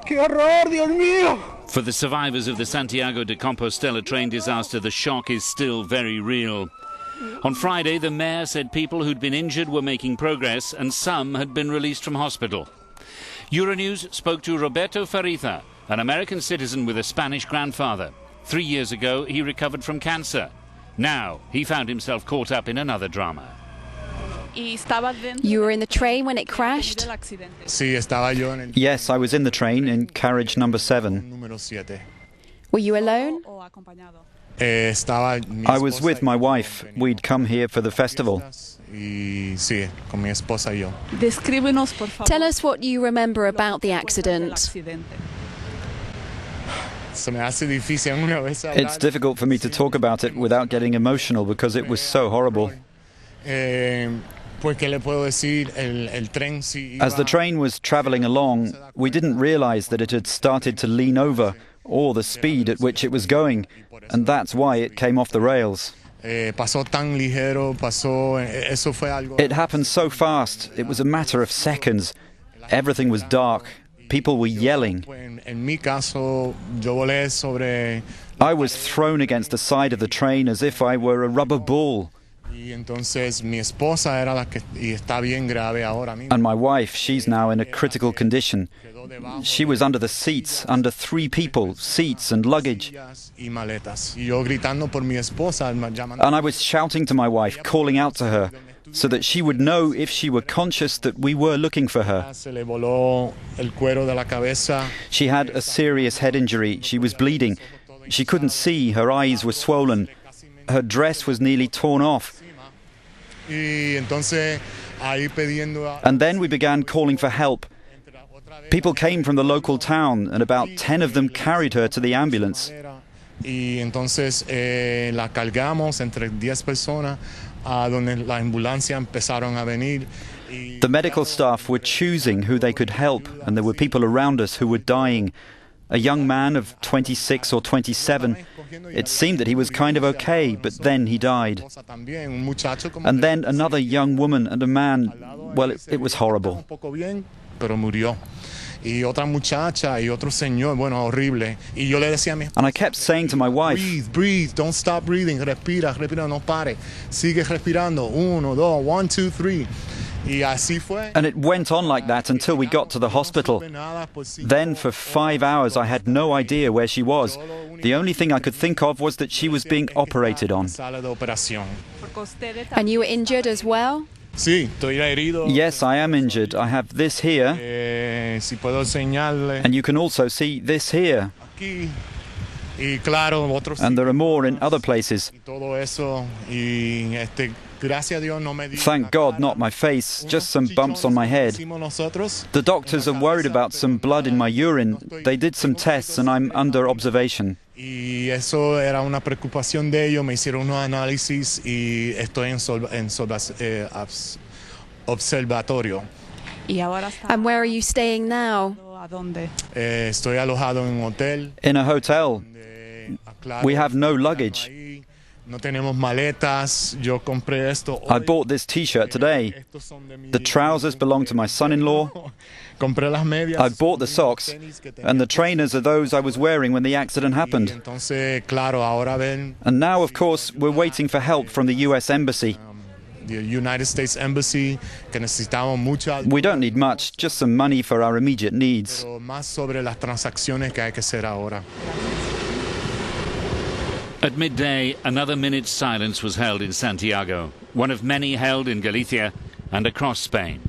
¡Qué horror, Dios mío! For the survivors of the Santiago de Compostela train disaster, the shock is still very real. On Friday, the mayor said people who'd been injured were making progress and some had been released from hospital. Euronews spoke to Roberto Fariza, an American citizen with a Spanish grandfather. 3 years ago, he recovered from cancer. Now, he found himself caught up in another drama. You were in the train when it crashed? Yes, I was in the train in carriage number 7. Were you alone? I was with my wife. We'd come here for the festival. Tell us what you remember about the accident. It's difficult for me to talk about it without getting emotional because it was so horrible. As the train was travelling along, we didn't realise that it had started to lean over, or the speed at which it was going, and that's why it came off the rails. It happened so fast, it was a matter of seconds. Everything was dark. People were yelling. I was thrown against the side of the train as if I were a rubber ball. And my wife, she's now in a critical condition. She was under the seats, under 3 people, seats and luggage. And I was shouting to my wife, calling out to her, so that she would know if she were conscious that we were looking for her. She had a serious head injury. She was bleeding. She couldn't see. Her eyes were swollen. Her dress was nearly torn off. And then we began calling for help. People came from the local town, and about 10 of them carried her to the ambulance. The medical staff were choosing who they could help, and there were people around us who were dying. A young man of 26 or 27. It seemed that he was kind of okay, but then he died. And then another young woman and a man. Well, it was horrible. And I kept saying to my wife, breathe, don't stop breathing, respira, respira, no pare, sigue respirando, 1, 2, 1, 2, 3. And it went on like that until we got to the hospital. Then for 5 hours I had no idea where she was. The only thing I could think of was that she was being operated on. And you were injured as well? Yes, I am injured. I have this here. And you can also see this here. And there are more in other places. Thank God, not my face, just some bumps on my head. The doctors are worried about some blood in my urine. They did some tests and I'm under observation. And where are you staying now? In a hotel. We have no luggage. I bought this t-shirt today. The trousers belong to my son-in-law. I bought the socks, and the trainers are those I was wearing when the accident happened. And now, of course, we're waiting for help from the US Embassy. The United States Embassy. We don't need much, just some money for our immediate needs. At midday, another minute's silence was held in Santiago, one of many held in Galicia and across Spain.